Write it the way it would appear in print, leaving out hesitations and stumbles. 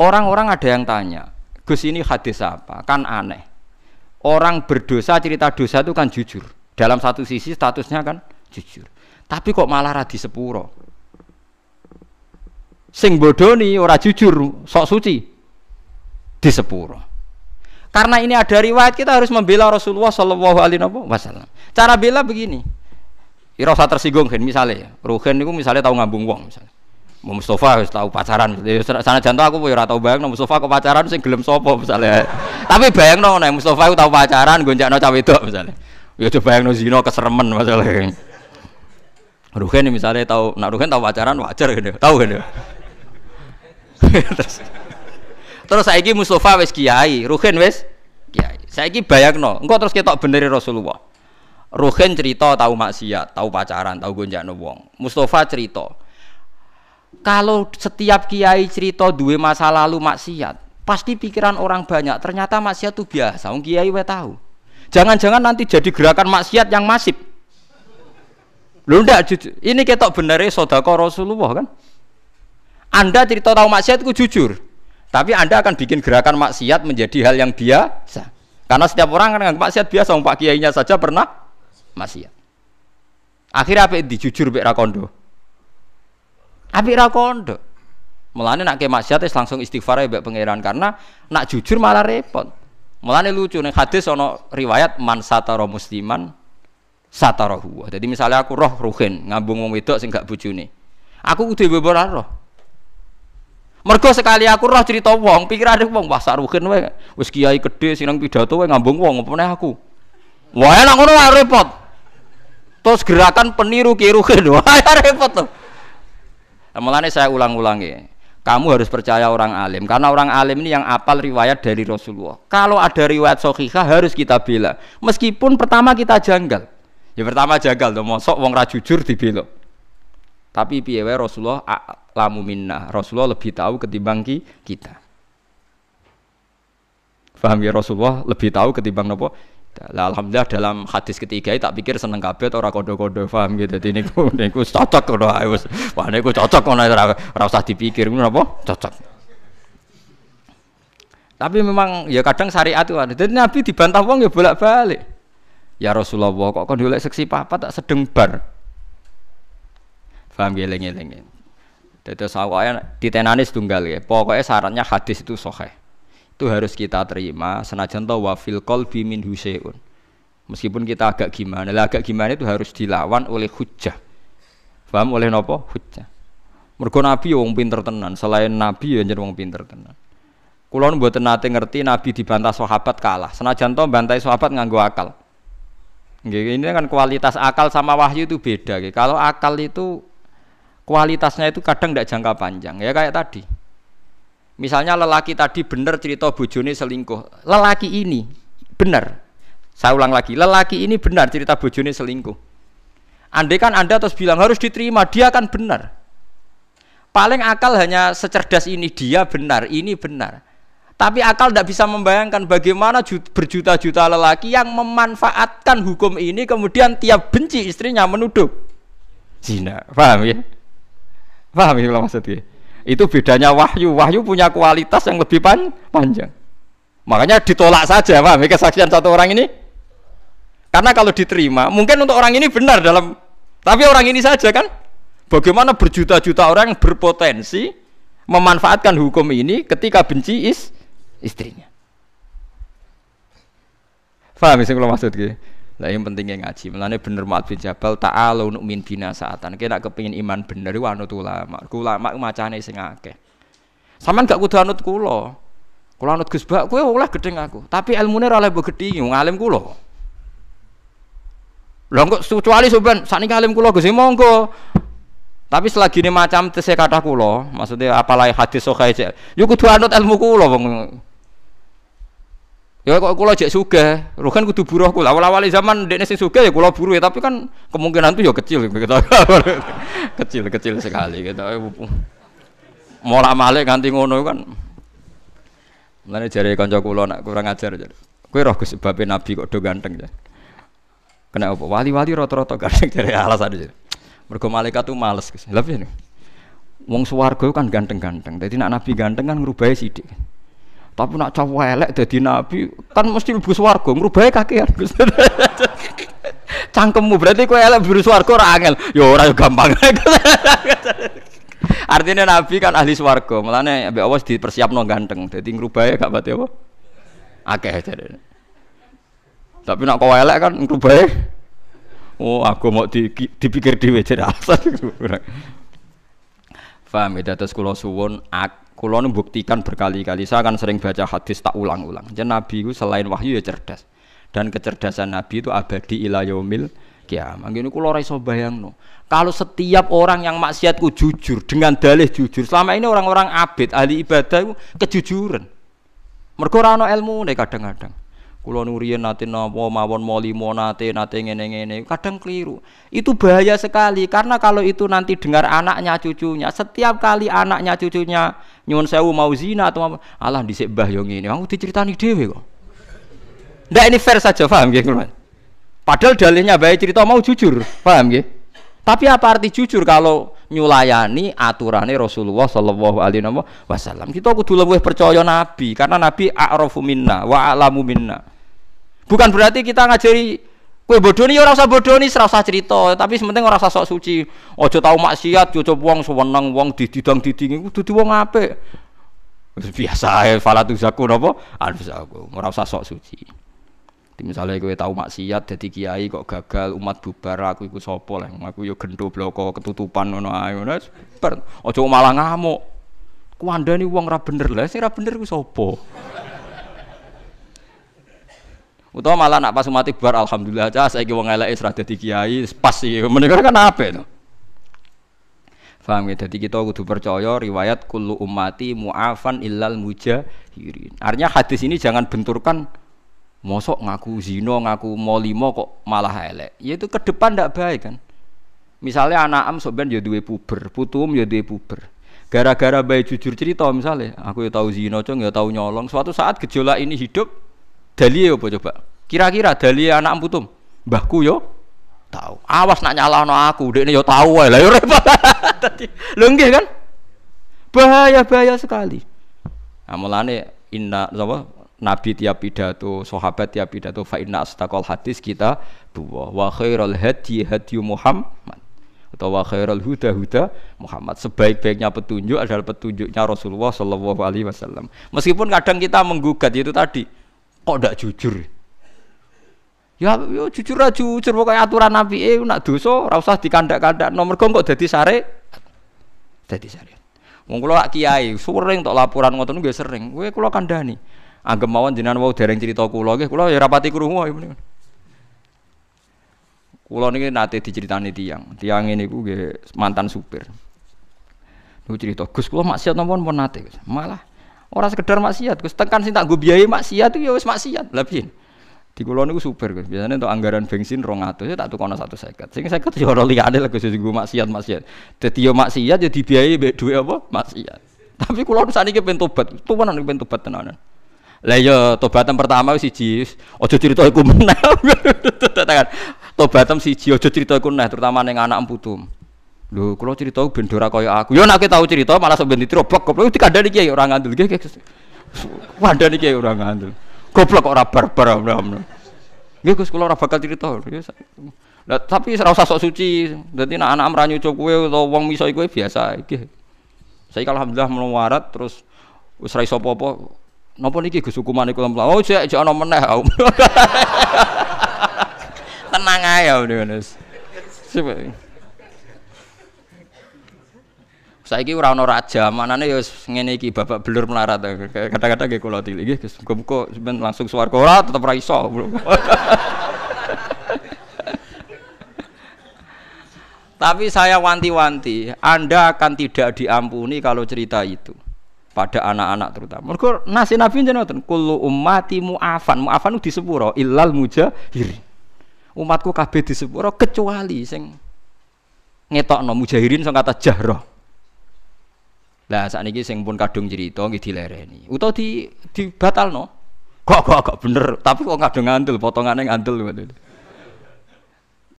Orang-orang ada yang tanya, Gus ini hadis apa? Kan aneh. Orang berdosa cerita dosa itu kan jujur. Dalam satu sisi statusnya kan jujur. Tapi kok malah radi sepuro. Sing bodoni ora jujur, sok suci di sepuro. Karena ini ada riwayat, kita harus membela Rasulullah Shallallahu Alaihi Wasallam. Cara bela begini. Ira usah tersinggung kan misalnya. Ruhin itu misalnya tahu ngambung wong misalnya. Mustafa wis tahu pacaran. Sana jantung aku ya ora tau bayangno Mustafa kok pacaran sing gelem sapa misalnya. Tapi bayangno nek Mustafa tahu pacaran gonjakno cah wedok misalnya. Ya coba bayangno zina keseremen masalahnya. Ruhin misalnya tahu, nak Ruhin tahu pacaran wajar gitu. Tahu gitu. Terus saiki Mustafa wis kiai, Ruhin wis kiai. Saiki bayangno, engko terus ketok beneri Rasulullah. Ruhin cerita tahu maksiat, tahu pacaran, tahu gonjakno wong. Mustafa cerita. Kalau setiap kiai cerita duwe masa lalu maksiat, pasti pikiran orang banyak ternyata maksiat itu biasa. Wong kiai wae tahu. Jangan-jangan nanti jadi gerakan maksiat yang masif. Lho ndak jujur. Ini ketok benere sedekah Rasulullah kan? Anda cerita tahu maksiat itu jujur. Tapi Anda akan bikin gerakan maksiat menjadi hal yang biasa. Karena setiap orang kan nganggap maksiat biasa, wong Pak Kiainya saja pernah maksiat. Akhirnya apa dijujur mek ra kondo? Apik ra kondo. Mulane nak ke maksiat wis langsung istighfar mbek pangeran karena nak jujur malah repot. Mulane lucu ning hadis ana riwayat man satara musliman satarahu. Jadi misalnya aku roh Ruhin ngambung wong wedok sing gak bojone. Aku kudu mbebora roh. Mergo sekali aku roh cerita wong, pikirane wong wah sak Ruhin wae wis kiai gedhe sing nang pidato wae ngambung wong apa meneh aku. Wah enak ngono wae repot. Terus gerakan peniru Ki Ruhin wah repot tuh. Mulane saya ulang-ulangi, kamu harus percaya orang alim karena orang alim ini yang apal riwayat dari Rasulullah. Kalau ada riwayat sahihah harus kita bela. Meskipun pertama kita janggal. Ya pertama janggal tuh, mosok wong ra jujur dibela. Tapi piye wae Rasulullah a'lamu minna. Rasulullah lebih tahu ketimbang kita. Paham ya, Rasulullah lebih tahu ketimbang napa? Lah alhamdulillah dalam hadis ketiga tak pikir seneng kabeh ora kodo-kodo paham gitu. Dadi niku cocok ngono ae wis. Wah niku cocok ngono ora usah dipikir ngono apa? Cocok. Tapi memang ya kadang syariat itu ada. Dadi Nabi dibantah wong ya bolak-balik. Ya Rasulullah kok kon golek seksi papat tak sedeng bar. Paham geleng-geleng. Dadi sawaya ditenani setunggal ya. Pokoknya syaratnya hadis itu sahih. Itu harus kita terima senajan to wa fil qalbi min husain. Meskipun kita agak gimana, agak gimana itu harus dilawan oleh hujjah. Paham oleh napa? Hujjah. Mergo Nabi wong pinter tenan, selain Nabi ya njen wong pinter tenan. Kula mboten nate ngerti Nabi dibantah sahabat kalah. Senajan to bantai sahabat nganggo akal. Nggih, ini kan kualitas akal sama wahyu itu beda. Kalau akal itu kualitasnya itu kadang tidak jangka panjang. Ya kayak tadi. Misalnya lelaki tadi benar cerita bojone selingkuh. Lelaki ini benar. Saya ulang lagi, lelaki ini benar cerita bojone selingkuh. Andai kan Anda terus bilang harus diterima, dia kan benar. Paling akal hanya secerdas ini, dia benar, ini benar. Tapi akal tidak bisa membayangkan bagaimana berjuta-juta lelaki yang memanfaatkan hukum ini kemudian tiap benci istrinya menuduh zina. Paham ya? Paham ya maksudnya? Itu bedanya wahyu. Wahyu punya kualitas yang lebih panjang. Makanya ditolak saja, paham? Kesaksian satu orang ini. Karena kalau diterima, mungkin untuk orang ini benar tapi orang ini saja kan. Bagaimana berjuta-juta orang yang berpotensi memanfaatkan hukum ini ketika benci istrinya. Paham sing kula maksud ki? Lah yang pentingnya ngaji. Mulane bener Mu'adz bin Jabal ta'alu nu'min bina saatan. Kena kepengin iman bener iku anut ulama. Ulama macane sing akeh. Sampeyan gak kudu anut kula. Kula anut Gus Bak, kowe oleh gedeng aku. Tapi ilmune ora oleh mbok gedhi, wong alim kula. Lah kok kecuali sampean sakniki alim kula Gus monggo. Tapi selagi ini macam tese kata kula, maksudnya apalagi hadis sahih yo kudu anut ilmu kula wong. Ya kok kula jek sugih, Ruhin kudu buruh kula. Awal-awal zaman dekne sing sugih ya kula buruh ya, tapi kan kemungkinan itu ya kecil gitu. Kecil sekali gitu. Molak-malik ganti ngono kan. Mulane jare kanca kula nak kurang ajar jare. Kowe roh Gus babe Nabi kok do ganteng ya. Kena apa? Wali-wali rata-rata ganteng jare alasane jare. Mergo malaikat tuh males Gus. Lha piye? Wong swarga kan ganteng-ganteng. Dadi nek nabi ganteng kan ngrubahi sithik. Tapi nak cowok elek dadi nabi kan mesti mlebu swarga, ngrubahi kakean. Cangkemmu berarti kowe elek mlebu swarga ora angel. Ya ora gampang. Artinya nabi kan ahli swarga, mulane ambek Allah dipersiapno ganteng. Dadi ngrubahi gak pati apa? Akeh jare. Tapi nak kowe elek kan ngrubahi. Oh, aku mau dipikir dhewe jare alasan. Paham ya, terus kula suwun, kula buktikan berkali-kali. Saya kan sering baca hadis tak ulang-ulang. Jadi Nabi itu selain wahyu ya cerdas. Dan kecerdasan Nabi itu abadi ila yaumil kiamah. Ngene kula ora iso bayangno. Kalau setiap orang yang maksiatku jujur dengan dalih jujur. Selama ini orang-orang abid, ahli ibadah itu kejujuran. Mergo ora ana ilmune kadang-kadang. Kula nuriyen nate napa mawon molimo nate ngene-ngene kadang keliru. Itu bahaya sekali karena kalau itu nanti dengar anaknya cucunya, setiap kali anaknya cucunya nyuwun sewu mau zina atau alah dhisik mbah yo ngene, aku diceritani dhewe kok. Ndak ini fair saja, paham nggih kula. Padahal dalihnya bae cerita mau jujur, paham nggih? Tapi apa arti jujur kalau nyulayani aturane Rasulullah sallallahu alaihi wasallam? Kita kudu luwih percaya Nabi karena Nabi a'rafu minna wa a'lamu minna. Bukan berarti kita ngajari kowe bodoni ya ora usah bodoni, ora usah cerita, tapi sementing ora usah sok suci. Aja tau maksiat, aja wong seneng wong dididang-didingi kudu wong apik. Wis biasa ae falatu zaku napa? Anfusaku, ora usah sok suci. Misalnya kowe tau maksiat dadi kiai kok gagal umat bubar aku iku sapa lah aku ya gendho bloko ketutupan ngono ae ngono bar aja malah ngamuk kuandani wong ra bener lah sing ra bener ku sapa utawa malah nak pas umat bubar alhamdulillah aja saiki wong eleke wis ra dadi kiai pas iki menika kan apik to paham ya dadi kita kudu percaya riwayat kullu ummati mu'afan illal mujahirin artinya hadis ini jangan benturkan mosok ngaku zina, ngaku molimo kok malah elek. Ya itu ke depan ndak baik kan. Misalnya anak am sok ben ya duwe puber, putum ya duwe puber. Gara-gara bae jujur cerita misalnya, aku ya tahu zina, cung ya tahu nyolong. Suatu saat gejolak ini hidup, dalile apa coba? Kira-kira dalile anak am putum, mbahku yo tahu. Awas nak nyalahno aku, dekne yo tahu wae. Lah yo repot. Dadi lho nggih kan? Bahaya sekali. Nah, mulane inna apa Nabi tiap pidato, sahabat tiap pidato fa inna astaqal hadis kita wa khairul hadi Muhammad atau wa khairul huda Muhammad. Sebaik-baiknya petunjuk adalah petunjuknya Rasulullah sallallahu alaihi wasallam. Meskipun kadang kita menggugat itu tadi, kok ndak jujur? Ya yo jujur aja jujur pokoke aturan Nabi nak dosa ora usah dikandak-kandak nomor kok dadi sare. Dadi sare. Wong kula kiai sering tok laporan ngoten nggih sering. Kowe kula kandhani anggap mawon jenengan wau dereng cerita kula nggih kula ya rapati krungu ae menika. Kula niki nate diceritani tiyang ngene iku nggih mantan supir. Niku cerita Gus kula maksiat napa pun nate Gus. Malah ora sekedar maksiat Gus tekan sing tak nggo biayai maksiat itu ya wis maksiat. Lah piye? Di kula niku supir Gus. Biasane untuk anggaran bensin 200 ya tak tukono 150. Sing 50 ya ora liyane lah Gus nggo maksiat. Dadi yo maksiat ya dibiayai mbek dhuwit apa? Maksiat. Tapi kula sakniki pengen tobat. Tuwanan pengen tobat tenanan. Lah ya tobatan pertama siji aja crita iku meneh. Tobatan siji aja crita iku meneh terutama ning anak putum. Lho kula crita ben ora kaya aku. Ya nek tau crita malah sok ben ditrobok goblok dikandani kiai ora ngandel nggih. Kandani kiai ora ngandel. Goblok kok ora barbar. Nggih Gus kula ora bakal crita. Lah tapi ora usah sok suci. Dadi nek anak ra nyucuk kowe utawa wong miso kowe biasa iki. Saiki alhamdulillah melawarat terus wis ra iso apa-apa. Napa niki Gus hukumane kula mlaku? Oh, jek ana meneh. Tenang ae ya Mas. Saiki ora ana raja, manane ya wis ngene iki babak belur melarat. Kadang-kadang nggih kula tilik nggih Gus. Muga-muga sampeyan langsung swarga ora tetep ra iso. Tapi saya wanti-wanti, Anda akan tidak diampuni kalau cerita itu. Pada anak-anak terutama. Mergo nasi Nabi jenengan kullu ummati mu'afan. Mu'afan di sepuro illal mujahirin. Umatku kabeh di sepuro kecuali sing ngetokno mujahirin sing kata jahra. Lah sakniki sing pun kadung cerita nggih dilereni. Utawa dibatalno. Kok bener, tapi kok kadung ngandel potongane ngandel ngoten.